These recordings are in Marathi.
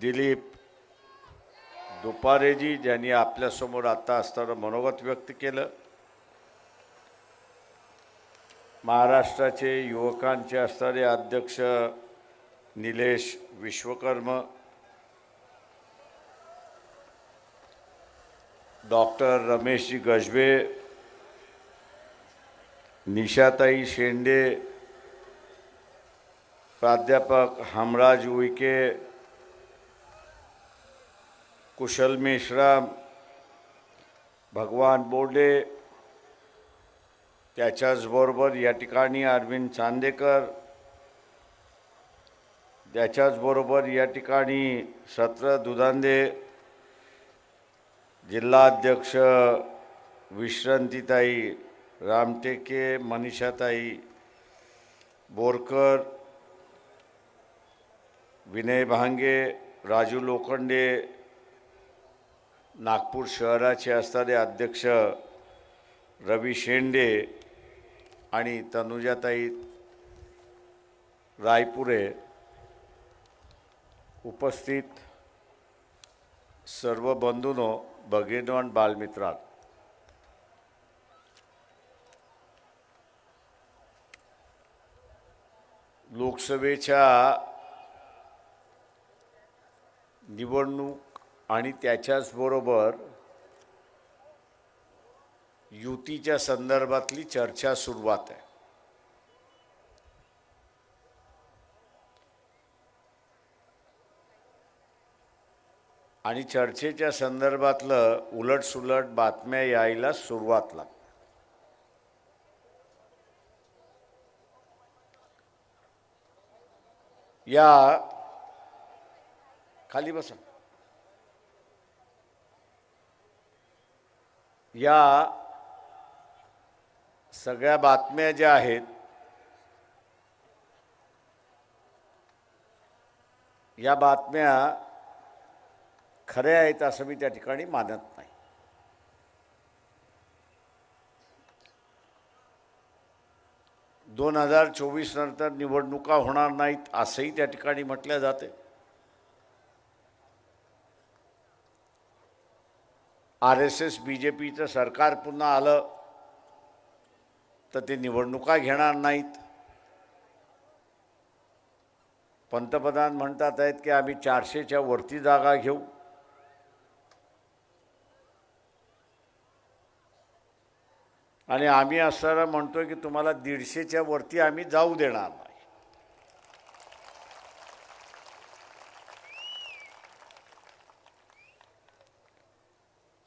दिलीप दुपारेजी ज्यांनी आपल्यासमोर आता असताना मनोगत व्यक्त केलं. महाराष्ट्राचे युवकांचे असणारे अध्यक्ष निलेश विश्वकर्म, डॉक्टर रमेशजी गजबे, निशाताई शेंडे, प्राध्यापक हमराज उईके, कुशल मेश्राम, भगवान बोर्डे, त्याच्याचबरोबर या ठिकाणी अरविंद चांदेकर, त्याच्याचबरोबर या ठिकाणी सत्र दुधांदे, जिल्हाध्यक्ष विश्रांतीताई रामटेके, मनीषाताई बोरकर, विनय भांगे, राजू लोखंडे, नागपूर शहराचे असणारे अध्यक्ष रवी शेंडे आणि तनुजाताई रायपुरे, उपस्थित सर्व बंधूंनो, भगिनीनो आणि बालमित्रांनो, लोकसभेच्या निवडणूक आणि त्याच्याचबरोबर युतीच्या संदर्भातली चर्चा सुरुवात आहे. आणि चर्चेच्या संदर्भातलं उलटसुलट बातम्या यायला सुरुवात लागली. या खाली बसा. या सगळ्या बातम्या ज्या आहेत या बातम्या खऱ्या आहेत असं मी त्या ठिकाणी मानत नाही. दोन 2024 नंतर निवडणुका होणार नाहीत असंही त्या ठिकाणी म्हटलं जाते. RSS BJPचं सरकार पुन्हा आलं तर ते निवडणुका घेणार नाहीत. पंतप्रधान म्हणतात आहेत की आम्ही 400च्या वरती जागा घेऊ. आणि आम्ही असं म्हणतोय की तुम्हाला 150च्या वरती आम्ही जाऊ देणार नाही.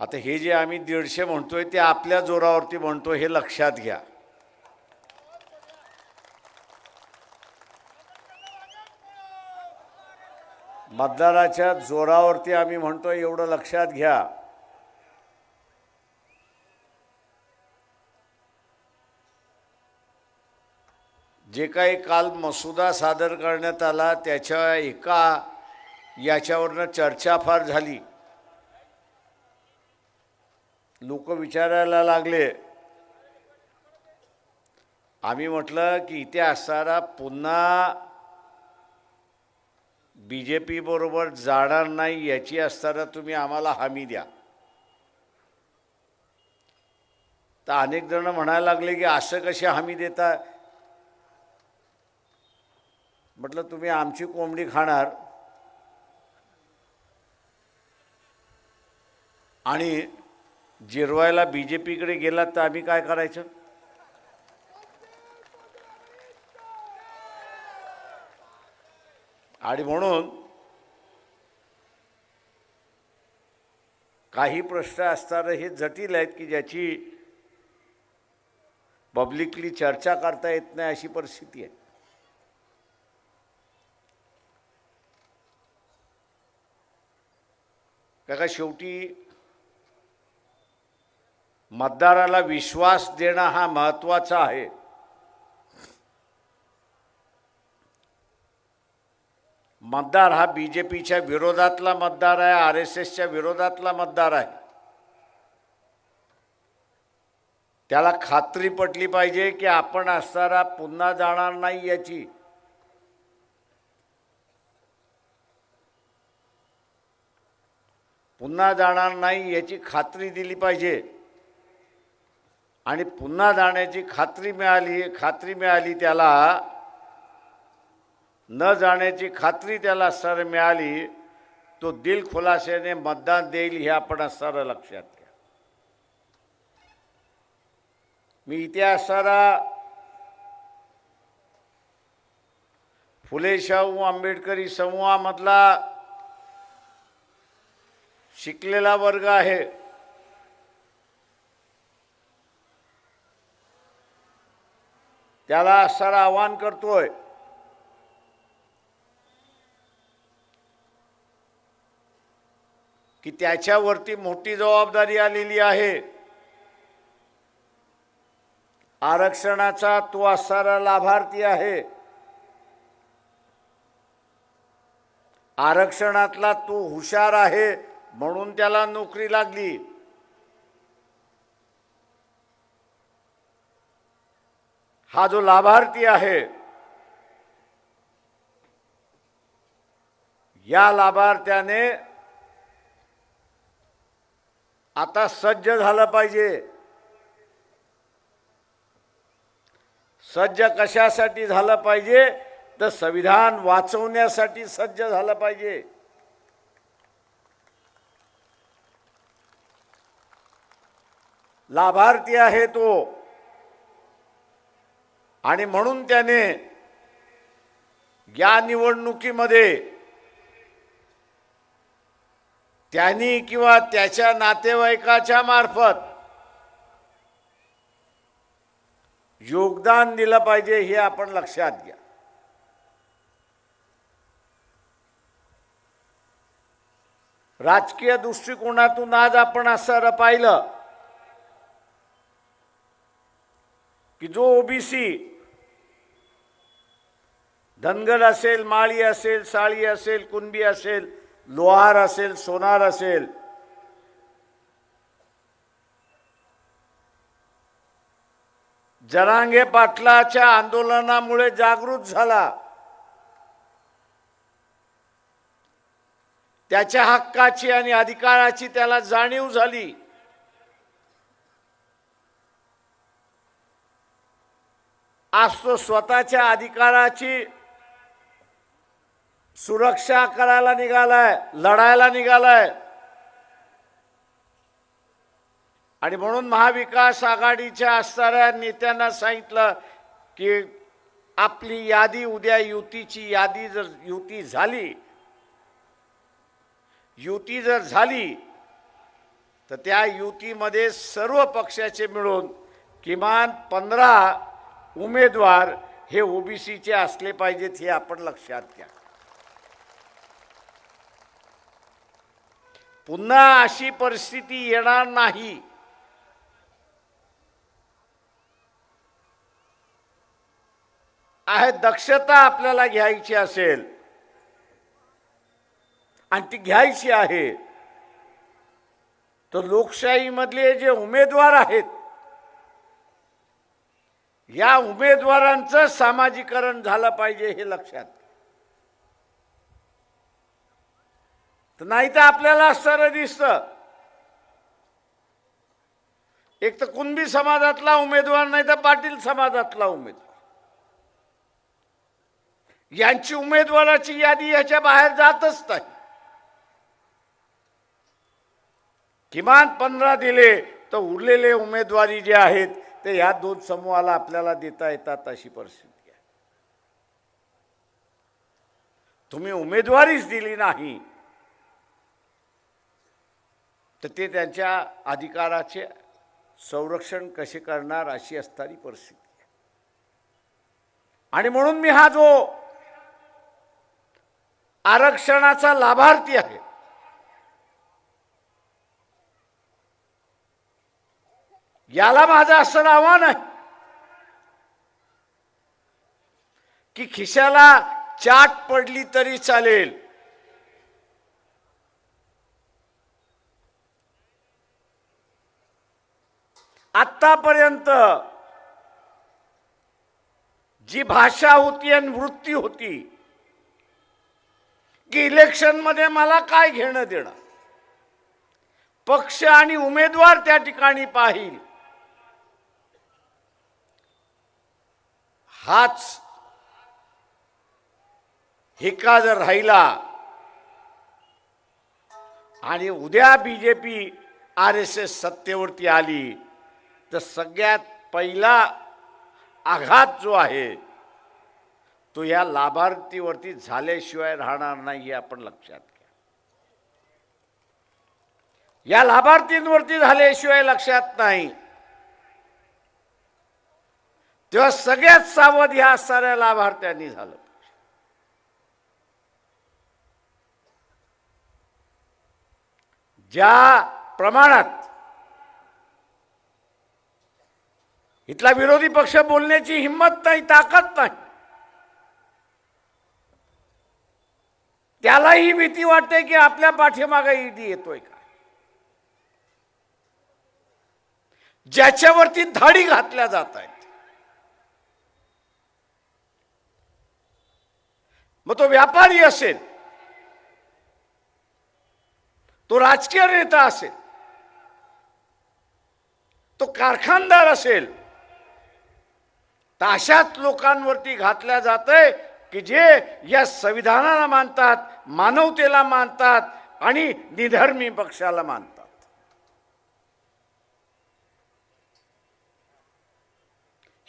आता हे जे आम्ही 150 म्हणतोय ते आपल्या जोरावरती म्हणतोय हे लक्षात घ्या. मतदाराच्या जोरावरती आम्ही म्हणतोय एवढं लक्षात घ्या. जे काही काल मसुदा सादर करण्यात आला त्याच्या याच्यावरनं चर्चा फार झाली. लोक विचारायला लागले. आम्ही म्हटलं की इथे असणारा पुन्हा BJP बरोबर जाणार नाही याची असताना तुम्ही आम्हाला हमी द्या. तर अनेक जण म्हणायला लागले की असं कशी हमी देता. म्हटलं तुम्ही आमची कोंबडी खाणार आणि जिरवायला BJPकडे गेलात तर आम्ही काय करायचं. आणि म्हणून काही प्रश्न असताना हे जटिल आहेत की ज्याची पब्लिकली चर्चा करता येत नाही अशी परिस्थिती आहे. का शेवटी मतदाराला विश्वास देणं हा महत्त्वाचा आहे. मतदार हा BJPच्या विरोधातला मतदार आहे, RSSच्या विरोधातला मतदार आहे. त्याला खात्री पटली पाहिजे की आपण असताना पुन्हा जाणार नाही याची. पुन्हा जाणार नाही याची खात्री दिली पाहिजे आणि पुन्हा जाण्याची खात्री मिळाली त्याला, न जाण्याची खात्री त्याला सर मिळाली, तो दिल खुलासेने मतदान देईल हे आपण सर लक्षात घ्या. मी इतिहासाला फुले शाहू आंबेडकरी समूहामधला शिकलेला वर्ग आहे. त्याला सर आवाहन करतोय की त्याच्यावरती मोठी जबाबदारी आलेली आहे. आरक्षणाचा तो असणारा लाभार्थी आहे. आरक्षणातला तो हुशार आहे म्हणून त्याला नोकरी लागली. हा जो लाभार्थी आहे, या लाभार्थ्याने आता सज्ज झालं पाहिजे. सज्ज कशासाठी झालं पाहिजे तर संविधान वाचवण्यासाठी सज्ज झालं पाहिजे. लाभार्थी आहे तो आणि म्हणून त्याने या निवडणुकीमध्ये त्यांनी किंवा त्याच्या नातेवाईकाच्या मार्फत योगदान दिलं पाहिजे हे आपण लक्षात घ्या. राजकीय दृष्टिकोनातून आज आपण असं पाहिलं की जो ओबीसी धनगर असेल, माळी असेल, साळी असेल, कुणबी असेल, लोहार असेल, सोनार असेल, जरांगे पाटलाच्या आंदोलनामुळे जागृत झाला. त्याच्या हक्काची आणि अधिकाराची त्याला जाणीव झाली. आज तो स्वतःच्या अधिकाराची सुरक्षा करायला निघालाय, लढायला निघालाय. आणि म्हणून महाविकास आघाडीच्या असणाऱ्या नेत्यांना सांगितलं की आपली यादी उद्या युतीची यादी जर युती जर झाली तर त्या युतीमध्ये सर्व पक्षाचे मिळून किमान 15 उमेदवार हे ओबीसीचे असले पाहिजेत हे आपण लक्षात घ्या. पुन्हा अशी परिस्थिती येणार नाही. आहे दक्षता आपल्याला घ्यायची असेल आणि ती घ्यायची आहे तर लोकशाहीमधले जे उमेदवार आहेत या उमेदवारांचं सामाजिकरण झालं पाहिजे हे लक्षात. तर नाही तर आपल्याला सरळ दिसतं एक तर कुणबी समाजातला उमेदवार नाही तर पाटील समाजातला उमेदवार, यांची उमेदवाराची यादी याच्या बाहेर जातच नाही. किमान 15 दिले तर उरलेले उमेदवारी जे आहेत ते या दोन समूहाला आपल्याला देता येतात अशी परिस्थिती आहे. तुम्ही उमेदवारीच दिली नाही तर ते त्यांच्या अधिकाराचे संरक्षण कसे करणार अशी असणारी परिस्थिती आहे. आणि म्हणून मी हा जो आरक्षणाचा लाभार्थी आहे याला माझं असं आव्हान आहे की खिशाला चाट पडली तरी चालेल, आतापर्यंत जी भाषा होती आणि वृत्ती होती की इलेक्शन मध्ये मला काय घेणं देणं, पक्ष आणि उमेदवार त्या ठिकाणी पाहिल, हाच हिक्का जर राहिला आणि उद्या बीजेपी RSS सत्तेवरती आली तर सगळ्यात पहिला आघात जो आहे तो या लाभार्थीवरती झाल्याशिवाय राहणार नाही, हे आपण लक्षात घ्या. या लाभार्थींवरती झाल्याशिवाय लक्षात नाही, तेव्हा सगळ्यात सावध ह्या साऱ्या लाभार्थ्यांनी झालं. ज्या प्रमाणात इथला विरोधी पक्ष बोलण्याची हिंमत नाही, ताकद नाही, त्यालाही भीती वाटते की आपल्या पाठीमागे ईडी येतोय का. ज्याच्यावरती धाडी घातल्या जात आहेत, मग तो व्यापारी असेल, तो राजकीय नेता असेल, तो कारखानदार असेल, तर अशाच लोकांवरती घातल्या जातंय की जे या संविधानाला मानतात, मानवतेला मानतात आणि निधर्मी पक्षाला मानतात.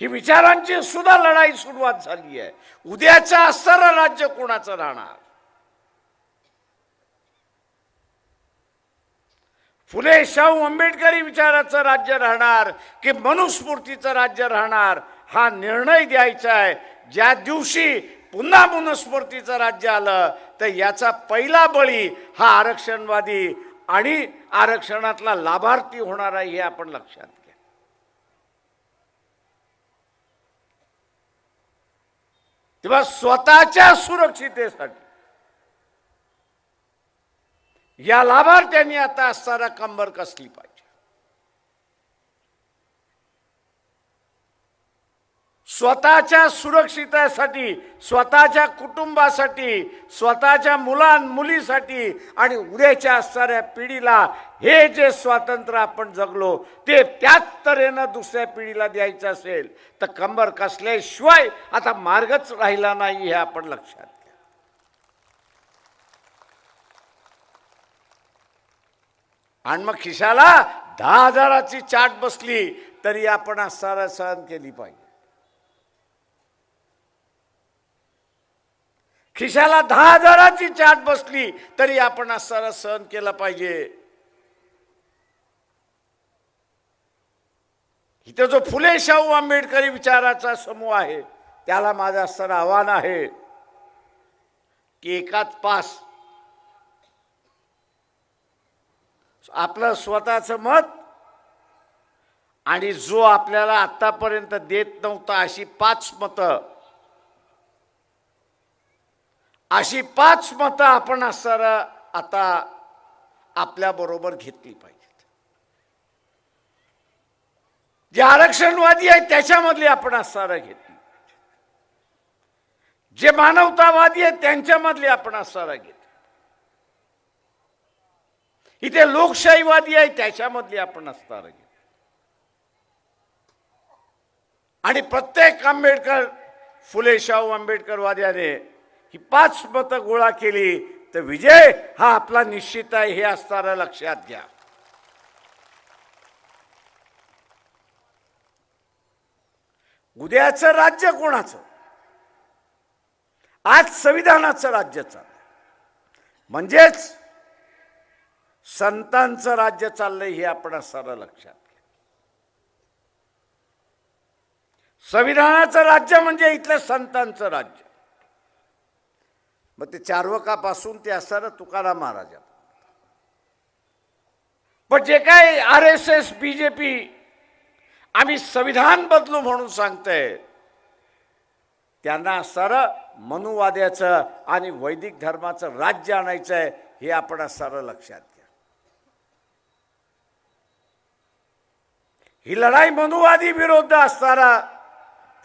ही विचारांची सुद्धा लढाई सुरुवात झाली आहे. उद्याचं असणारं राज्य कोणाचं राहणार? फुले शाहू आंबेडकरी विचाराचं राज्य राहणार की मनुस्मृतीचं राज्य राहणार, हा निर्णय द्यायचा आहे. ज्या दिवशी पुन्हा मनुस्मृतीचं राज्य आलं तर याचा पहिला बळी हा आरक्षणवादी आणि आरक्षणातला लाभार्थी होणार आहे, हे आपण लक्षात घ्या. तेव्हा स्वतःच्या सुरक्षितेसाठी या लाभार्थ्यांनी आता असताना कंबर कसली पाहिजे. स्वतःच्या सुरक्षितेसाठी, स्वतःच्या कुटुंबासाठी, स्वतःच्या मुलीसाठी आणि उद्याच्या असणाऱ्या पिढीला हे जे स्वातंत्र्य आपण जगलो ते त्याच तऱ्हेनं दुसऱ्या पिढीला द्यायचं असेल तर कंबर कसल्याशिवाय आता मार्गच राहिला नाही, हे आपण लक्षात घ्या. आणि मग खिशाला 10,000ची चाट बसली तरी आपण असणारा सहन केली पाहिजे. खिशाला 10,000ची चाट बसली तरी आपण असणारा सहन केला पाहिजे. इथे जो फुले शाहू आंबेडकरी विचाराचा समूह आहे त्याला माझं असणारं आव्हान आहे की एकाच पास आपलं स्वतःचं मत आणि जो आपल्याला आतापर्यंत देत नव्हता अशी 5 मतं, अशी 5 मतं आपण असणारं आता आपल्या बरोबर घेतली पाहिजेत. जे आरक्षणवादी आहेत त्याच्यामधली आपण असणारं घेतली पाहिजे, जे मानवतावादी आहेत त्यांच्यामधली आपण असणारं घेतली, इथे लोकशाहीवादी आहे त्याच्यामधली आपण असणारं घेतली. आणि प्रत्येक आंबेडकर फुले शाहू आंबेडकरवाद्याने ही 5 मतं गोळा केली तर विजय हा आपला निश्चित आहे, हे असणारं लक्षात घ्या. उद्याचं राज्य कोणाचं? आज संविधानाचं राज्य चाललंय, म्हणजेच संतांचं राज्य चाललंय, हे आपण असणारं लक्षात घ्या. संविधानाचं राज्य म्हणजे इथलं संतांचं राज्य. मग ते चार्वकापासून ते असणारं तुकाराम महाराज, पण जे काय RSS BJP आम्ही संविधान बदलू म्हणून सांगतंय त्यांना असणारं मनुवाद्याचं आणि वैदिक धर्माचं राज्य आणायचं आहे, हे आपण असणारं लक्षात घ्या. ही लढाई मनुवादी विरुद्ध असणारा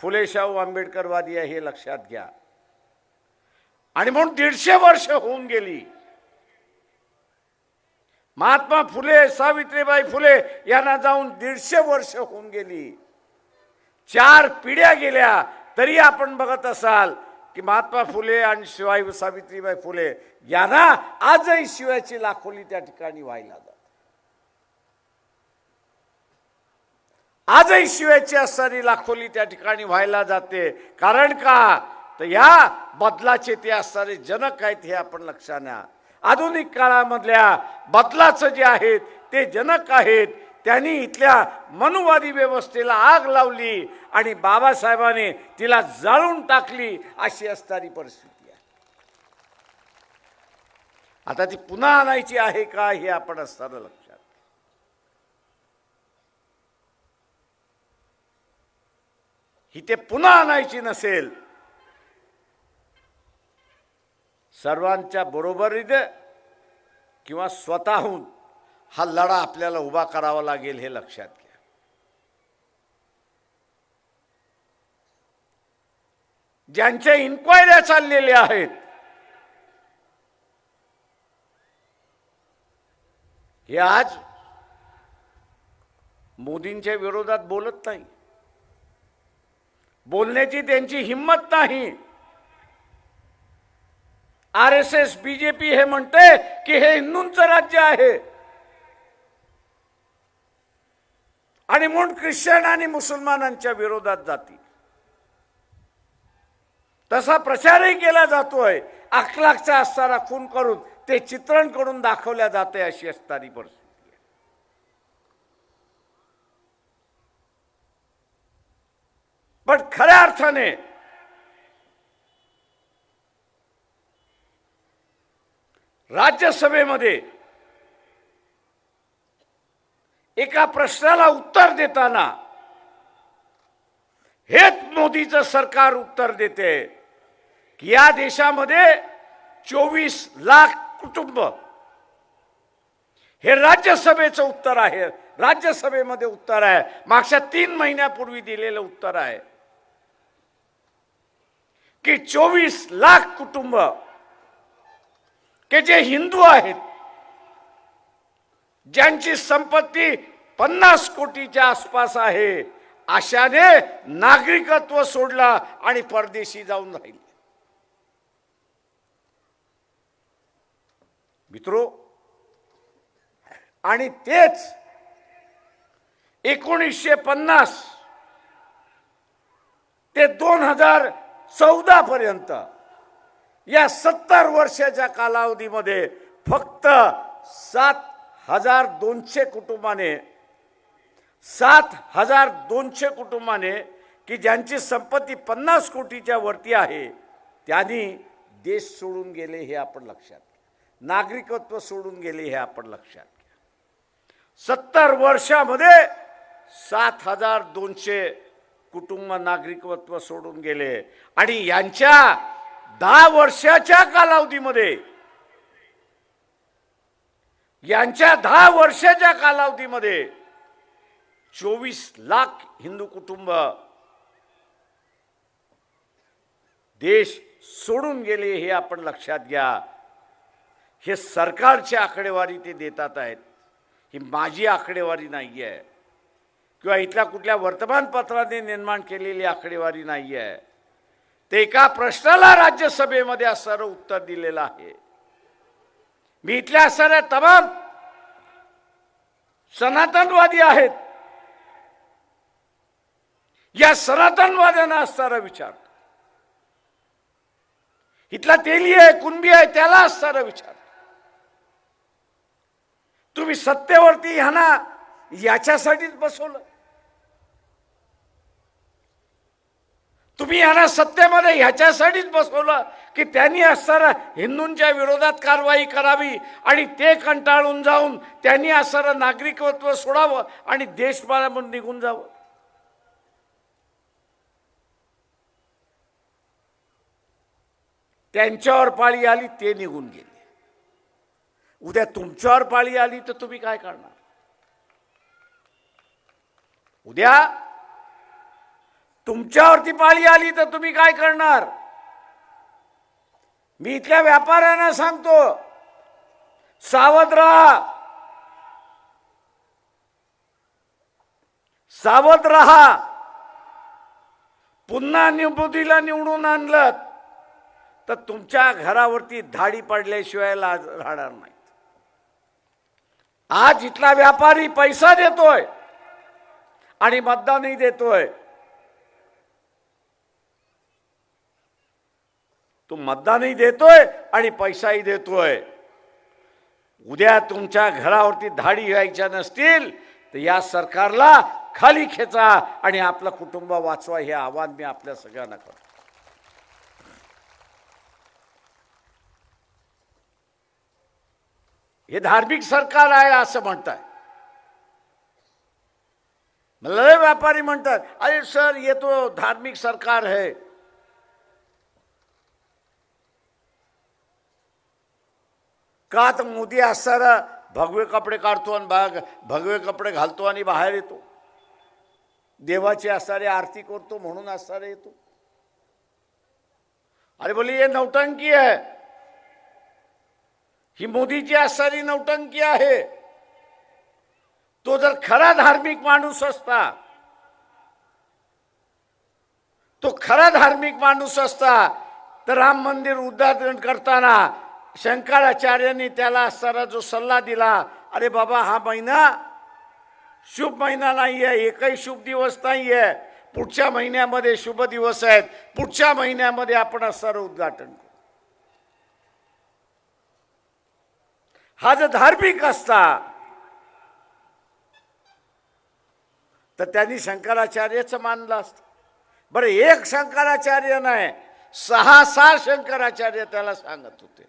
फुले शाहू आंबेडकरवादी आहे, हे लक्षात घ्या. आणि म्हणून 150 वर्ष होऊन गेली महात्मा फुले, सावित्रीबाई फुले यांना जाऊन 150 वर्ष होऊन गेली, 4 पिढ्या गेल्या, तरी आपण बघत असाल की महात्मा फुले आणि शिवाय सावित्रीबाई फुले यांना आजही शिव्याची लाखोली त्या ठिकाणी व्हायला जाते. आजही शिव्याची असणारी लाखोली त्या ठिकाणी व्हायला जाते. कारण का तर या बदलाचे ते असणारे जनक आहेत हे आपण लक्षात घ्या. आधुनिक काळामधल्या बदलाचं जे आहेत ते जनक आहेत. त्यांनी इथल्या मनुवादी व्यवस्थेला आग लावली आणि बाबासाहेबांनी तिला जाळून टाकली, अशी असणारी परिस्थिती आहे. आता ती पुन्हा आणायची आहे का हे आपण असणारं लक्षात. ही ते पुन्हा आणायची नसेल, सर्वांच्या बरोबरीने किंवा स्वतःहून हा लढा आपल्याला उभा करावा लागेल हे लक्षात घ्या. ज्यांच्या इन्क्वायऱ्या चाललेल्या आहेत हे आज मोदींच्या विरोधात बोलत नाही, बोलण्याची त्यांची हिम्मत नाही. RSS BJP हे म्हणते की हे हिंदूंचं राज्य आहे आणि म्हणून ख्रिश्चन आणि मुसलमानांच्या विरोधात जातील. तसा प्रचारही केला जातोय. अखलाकचा असणारा खून करून ते चित्रण करून दाखवल्या जाते, अशी असणारी परिस्थिती आहे. पण खऱ्या अर्थाने राज्यसभेमध्ये एका प्रश्नाला उत्तर देताना हेच मोदीचं सरकार उत्तर देते की या देशामध्ये 24 लाख कुटुंब, हे राज्यसभेचं उत्तर आहे. राज्यसभेमध्ये उत्तर आहे, मागच्या 3 महिन्यापूर्वी दिलेलं उत्तर आहे की 24 लाख कुटुंब के जे हिंदू आहेत, ज्यांची संपत्ती 50 कोटीच्या आसपास आहे, अशाने नागरिकत्व सोडलं आणि परदेशी जाऊन राहिले. मित्रो, आणि तेच 1950 ते 2014 पर्यंत या 70 वर्षाच्या कालावधीमध्ये फक्त 7,200 कुटुंबाने की ज्यांची संपत्ती 50 कोटीच्या वरती आहे, त्यांनी देश सोडून गेले हे आपण लक्षात घ्या. नागरिकत्व सोडून गेले हे आपण लक्षात घ्या. 70 वर्षामध्ये 7,200 कुटुंब नागरिकत्व सोडून गेले आणि यांच्या 10 वर्षाच्या कालावधीमध्ये, यांच्या 10 वर्षाच्या कालावधीमध्ये 24 लाख हिंदू कुटुंब देश सोडून गेले हे आपण लक्षात घ्या. हे सरकारची आकडेवारी ते देतात आहेत, ही माझी आकडेवारी नाही आहे किंवा इथल्या कुठल्या वर्तमानपत्राने निर्माण केलेली आकडेवारी नाही आहे. ते एका प्रश्नाला राज्यसभेमध्ये असणारं उत्तर दिलेलं आहे. मी इथल्या असणाऱ्या तमाम सनातनवादी आहेत, या सनातनवाद्यांना असणारा विचार, इथला तेली आहे, कुणबी आहे, त्याला असणारा विचार. तुम्ही सत्तेवरती ह्यांना याच्यासाठीच बसवलं. तुम्ही यांना सत्तेमध्ये ह्याच्यासाठीच बसवलं की त्यांनी असणारा हिंदूंच्या विरोधात कारवाई करावी आणि ते कंटाळून जाऊन त्यांनी असणारं नागरिकत्व सोडावं आणि देशभरामधून निघून जावं. त्यांच्यावर पाळी आली, ते निघून गेले. उद्या तुमच्यावर पाळी आली तर तुम्ही काय करणार? उद्या तुमच्यावरती पाळी आली तर तुम्ही काय करणार? मी इथल्या व्यापाऱ्यांना सांगतो, सावध राहा. सावध रहा. पुन्हा मोदीला निवडून आणलं तर तुमच्या घरावरती धाडी पडल्याशिवाय लाज राहणार नाही. आज इथला व्यापारी पैसा देतोय आणि मतदानही देतोय. तो मतदानही देतोय आणि पैसाही देतोय. उद्या तुमच्या घरावरती धाडी व्हायच्या नसतील तर या सरकारला खाली खेचा आणि आपलं कुटुंब वाचवा, हे आवाहन मी आपल्या सगळ्यांना करतो. हे धार्मिक सरकार आहे असं म्हणताय. मला व्यापारी म्हणतात, अरे सर ये तो धार्मिक सरकार है. का तर मोदी असताना भगवे कपडे काढतो आणि भगवे कपडे घालतो आणि बाहेर येतो. देवाची असणारी आरती करतो म्हणून असणारे येतो. अरे बोले ये नौटंकी आहे. ही मोदीची असणारी नौटंकी आहे. तो जर खरा धार्मिक माणूस असता, तो खरा धार्मिक माणूस असता तर राम मंदिर उद्घाटन करताना शंकराचार्यांनी त्याला असताना जो सल्ला दिला, अरे बाबा हा महिना शुभ महिना नाही आहे, एकही शुभ दिवस नाही आहे, पुढच्या महिन्यामध्ये शुभ दिवस आहेत, पुढच्या महिन्यामध्ये आपण असणारं उद्घाटन करू. हा जर धार्मिक असता तर त्यांनी शंकराचार्याचं मानलं असतं. बरं, एक शंकराचार्य नाही, 6 शंकराचार्य त्याला सांगत होते.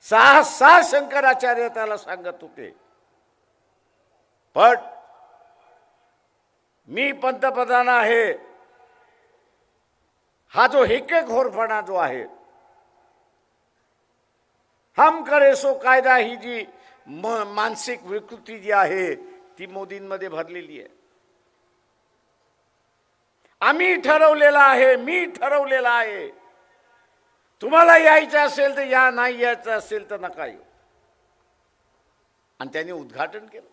6 शंकराचार्य त्याला सांगत होते. पण मी पंतप्रधान आहे हा जो हेकेखोरपणा जो आहे, हम करे सो कायदा, ही जी मानसिक विकृती जी आहे ती मोदींमध्ये भरलेली आहे. आम्ही ठरवलेला आहे, मी ठरवलेला आहे, तुम्हाला यायचं असेल तर या, नाही यायचं असेल तर नका येऊ. आणि त्यांनी उद्घाटन केलं.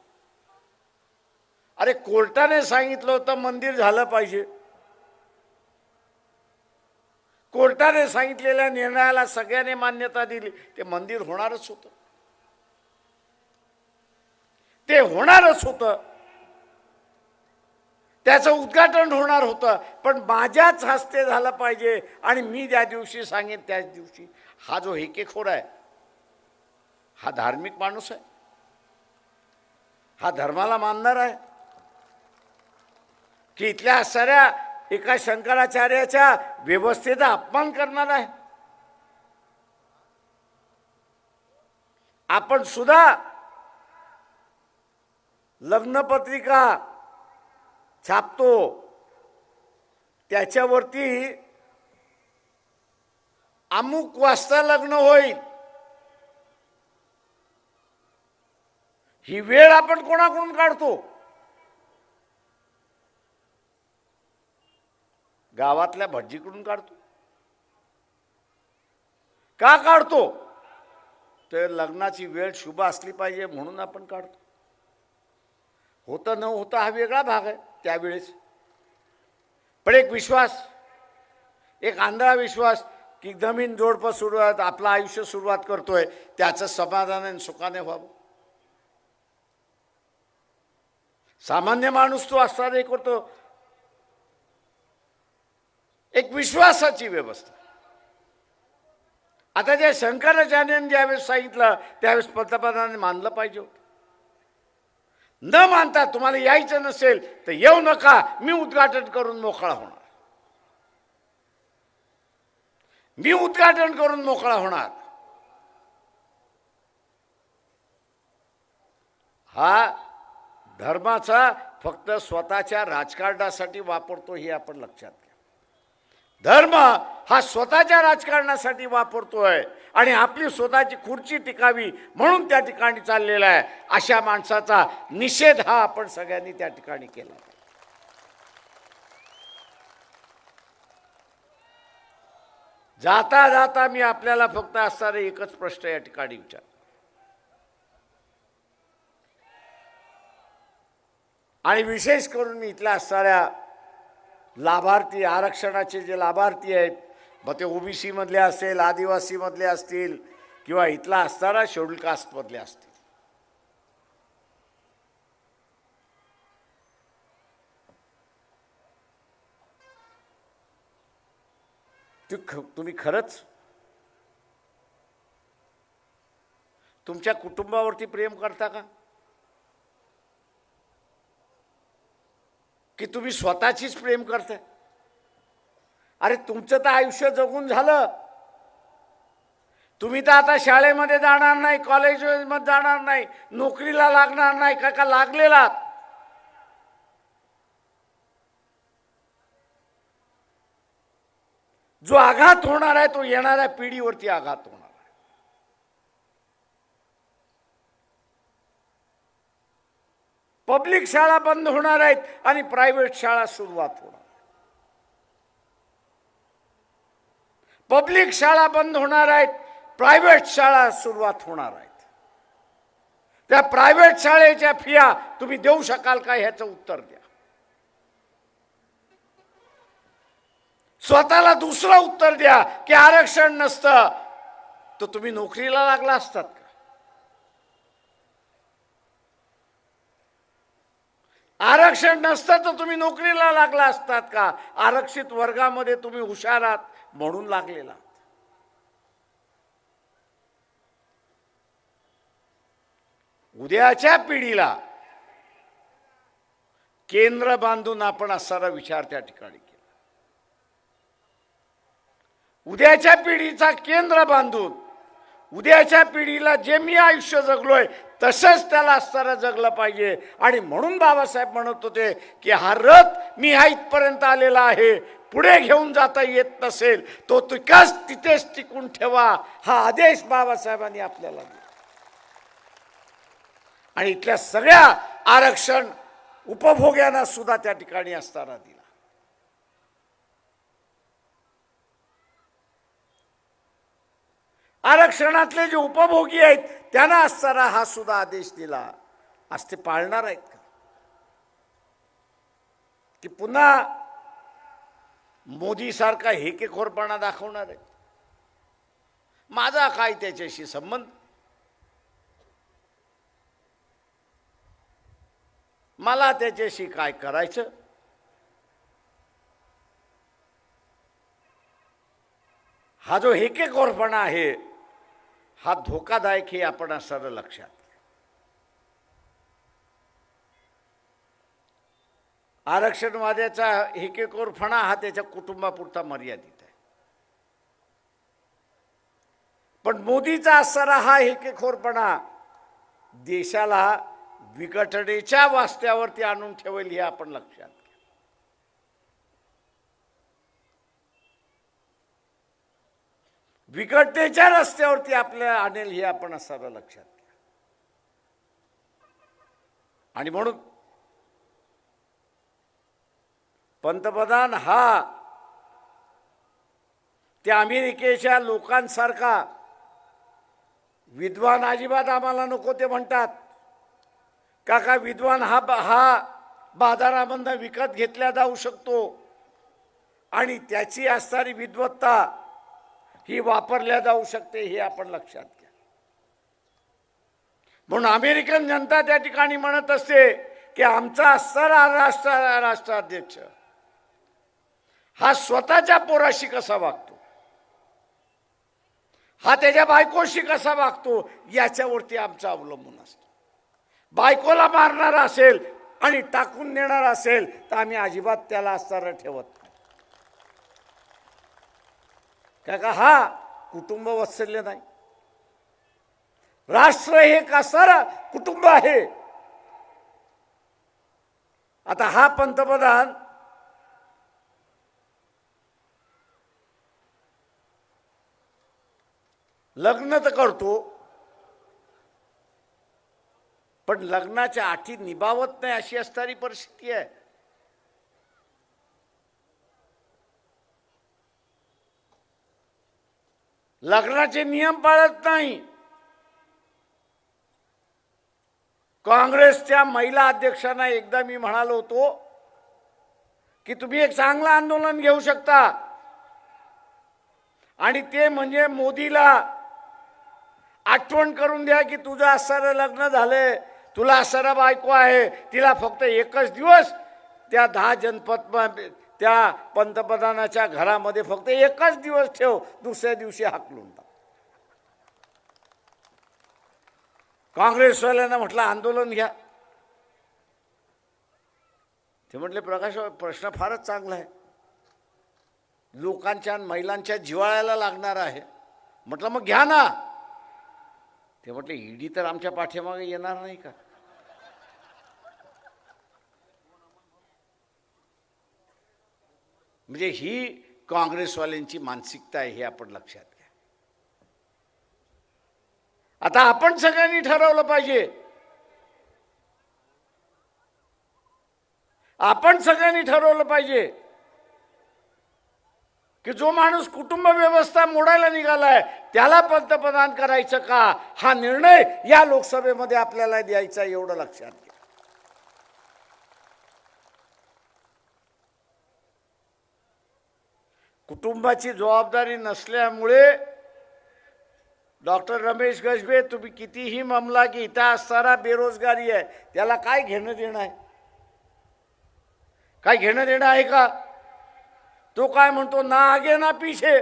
अरे कोर्टाने सांगितलं होतं मंदिर झालं पाहिजे. कोर्टाने सांगितलेल्या निर्णयाला सगळ्यांनी मान्यता दिली. ते मंदिर होणारच होतं, ते होणारच होतं, त्याचं उद्घाटन होणार होतं. पण माझ्याच हस्ते झालं पाहिजे आणि मी ज्या दिवशी सांगेन त्याच दिवशी. हा जो हेकेखोर आहे हा धार्मिक माणूस आहे, हा धर्माला मानणार आहे की इथल्या साऱ्या एका शंकराचार्याच्या व्यवस्थेचा अपमान करणार आहे? आपण सुद्धा लग्नपत्रिका छापतो, त्याच्यावरती अमुक वाजता लग्न होईल ही वेळ आपण कोणाकडून काढतो? गावातल्या भटजीकडून काढतो. का काढतो? तर लग्नाची वेळ शुभ असली पाहिजे म्हणून आपण काढतो. होतं न होतं हा वेगळा भाग आहे त्यावेळेस. पण एक विश्वास, एक आंधळा विश्वास की जमीन जोडपं सुरुवात आपलं आयुष्य सुरुवात करतोय त्याचं समाधान सुखाने व्हावं. सामान्य माणूस तो असणार एक होतो, एक विश्वासाची व्यवस्था. आता त्या शंकराचार्यांनी ज्यावेळेस सांगितलं त्यावेळेस पंतप्रधानांनी मानलं पाहिजे होतं. न मानता तुम्हाला यायचं नसेल तर येऊ नका, मी उद्घाटन करून मोकळा होणार, मी उद्घाटन करून मोकळा होणार. हा धर्माचा फक्त स्वतःच्या राजकारणासाठी वापरतो हे आपण लक्षात घ्या. धर्म हा स्वतःच्या राजकारणासाठी वापरतोय आणि आपली स्वतःची खुर्ची टिकावी म्हणून त्या ठिकाणी चाललेला आहे. अशा माणसाचा निषेध हा आपण सगळ्यांनी त्या ठिकाणी केला. जाता जाता मी आपल्याला फक्त असणारे एकच प्रश्न या ठिकाणी विचार, आणि विशेष करून मी इथल्या असणाऱ्या लाभार्थी, आरक्षणाचे जे लाभार्थी आहेत, मग ते ओबीसी मधले असेल, आदिवासी मधले असतील किंवा इथला असणारा शेड्यूल कास्ट मधले असतील, तुम्ही खरंच तुमच्या कुटुंबावरती प्रेम करता का? की तुम्ही स्वतःचीच प्रेम करताय? अरे तुमचं तर आयुष्य जगून झालं. तुम्ही तर आता शाळेमध्ये जाणार नाही, कॉलेजमध्ये जाणार नाही, नोकरीला लागणार नाही का लागलेला? जो आघात होणार आहे तो येणाऱ्या पिढीवरती आघात होणार आहे. पब्लिक शाळा बंद होणार आहेत आणि प्रायव्हेट शाळा सुरुवात होणार. पब्लिक शाळा बंद होणार आहेत, प्रायव्हेट शाळा सुरुवात होणार आहेत. त्या प्रायव्हेट शाळेच्या फिया तुम्ही देऊ शकाल का ह्याचं उत्तर द्या. स्वतःला दुसरं उत्तर द्या की आरक्षण नसतं तर तुम्ही नोकरीला लागला असतात का? आरक्षण नसतं तर तुम्ही नोकरीला लागला असतात का? आरक्षित वर्गामध्ये तुम्ही हुशार आहात म्हणून लागलेला. उद्याच्या पिढीला केंद्र बांधून आपण असणारा विचार त्या ठिकाणी केला. उद्याच्या पिढीचा केंद्र बांधून उद्याच्या पिढीला जे मी आयुष्य जगलोय तसंच त्याला असणारा जगलं पाहिजे. आणि म्हणून बाबासाहेब म्हणत होते की हा रथ मी हा इथपर्यंत आलेला आहे, पुढे घेऊन जाता येत नसेल तो तिथेच टिकून ठेवा, हा आदेश बाबासाहेबांनी आपल्याला दिला. आणि इथल्या सगळ्या आरक्षण उपभोग्यांना सुद्धा त्या ठिकाणी असताना दिला. आरक्षणातले जे उपभोगी आहेत त्यांना असताना हा सुद्धा आदेश दिला. आज ते पाळणार आहेत का? की पुन्हा मोदी सारखा हेकेखोरपणा दाखवणार आहे? माझा काय त्याच्याशी संबंध? मला त्याच्याशी काय करायचं? हा जो हेकेखोरपणा आहे हा धोकादायक हे आपण असं लक्षात. आरक्षणवाद्याचा हेकेखोरपणा हा त्याच्या कुटुंबापुरता मर्यादित आहे. पण मोदीचा असणारा हा हेकेखोरपणा देशाला विघटनेच्या वास्त्यावरती आणून ठेवेल हे आपण लक्षात. विघटनेच्या रस्त्यावरती आपल्याला आणेल हे आपण असं लक्षात घ्या. आणि म्हणून पंतप्रधान हा त्या अमेरिकेच्या लोकांसारखा विद्वान अजिबात आम्हाला नको ते म्हणतात. का विद्वान हा बाजारामधून विकत घेतला जाऊ शकतो आणि त्याची असणारी विद्वत्ता ही वापरल्या जाऊ शकते हे आपण लक्षात घ्या. म्हणून अमेरिकन जनता त्या ठिकाणी म्हणत असते की आमचा असणारा राष्ट्राध्यक्ष हा स्वतःच्या पोराशी कसा वागतो, हा त्याच्या बायकोशी कसा वागतो याच्यावरती आमचं अवलंबून असतं. बायकोला मारणार असेल आणि टाकून देणार असेल तर आम्ही अजिबात त्याला असणारा ठेवत नाही. का हा कुटुंब वात्सल्य नाही. राष्ट्र हे एक असणारा कुटुंब आहे. आता हा पंतप्रधान लग्न तर करतो पण लग्नाच्या अटी निभावत नाही अशी असणारी परिस्थिती आहे. लग्नाचे नियम पाळत नाही. काँग्रेसच्या महिला अध्यक्षांना एकदा मी म्हणालो होतो की तुम्ही एक चांगलं आंदोलन घेऊ शकता, आणि ते म्हणजे मोदीला आठवण करून द्या की तुझं असणारं लग्न झालंय, तुला असणारा बायको आहे, तिला फक्त एकच दिवस त्या 10 जनपद त्या पंतप्रधानाच्या घरामध्ये फक्त एकच दिवस ठेव, दुसऱ्या दिवशी हाकलून टाक. काँग्रेसवाल्यांना म्हटलं आंदोलन घ्या. ते म्हटले प्रकाश प्रश्न फारच चांगला आहे, लोकांच्या महिलांच्या जिव्हाळ्याला लागणार आहे. म्हटलं मग घ्या ना. ते म्हटले ईडी तर आमच्या पाठीमागे येणार नाही का? म्हणजे ही काँग्रेसवाल्यांची मानसिकता आहे, हे आपण लक्षात घ्या. आता आपण सगळ्यांनी ठरवलं पाहिजे, आपण सगळ्यांनी ठरवलं पाहिजे की जो माणूस कुटुंब व्यवस्था मोडायला निघालाय त्याला पंतप्रधान करायचं का, हा निर्णय या लोकसभेमध्ये आपल्याला द्यायचा, एवढं लक्षात घ्या. कुटुंबाची जबाबदारी नसल्यामुळे डॉक्टर रमेश गजबे तुम्ही कितीही मामला की इथं असणारा बेरोजगारी आहे त्याला काय घेणं देणं आहे? काय घेणं देणं आहे का? तो काय म्हणतो, ना आगे ना पीछे.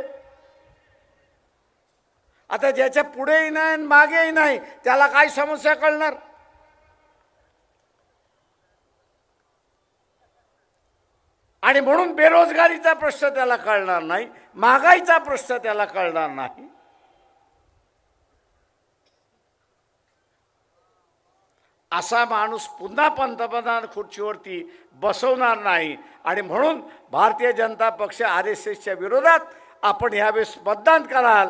आता ज्याच्या पुढेही नाही मागेही नाही त्याला काय समस्या कळणार? आणि म्हणून बेरोजगारीचा प्रश्न त्याला कळणार नाही, महागाईचा प्रश्न त्याला कळणार नाही. असा माणूस पुन्हा पंतप्रधान खुर्चीवरती बसवणार नाही. आणि म्हणून भारतीय जनता पक्ष RSSच्या विरोधात आपण यावेळेस मतदान कराल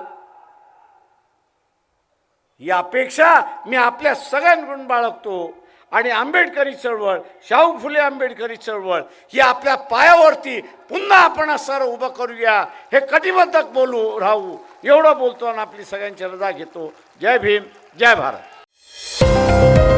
ही अपेक्षा मी आपल्या सगळ्यांकडून बाळगतो. आणि आंबेडकरी चळवळ, शाहू फुले आंबेडकरी चळवळ ही आपल्या पायावरती पुन्हा आपण असं उभं करूया, हे कटिबद्ध बोलू राहू, एवढं बोलतो आणि आपली सगळ्यांची रजा घेतो. जय भीम, जय भारत.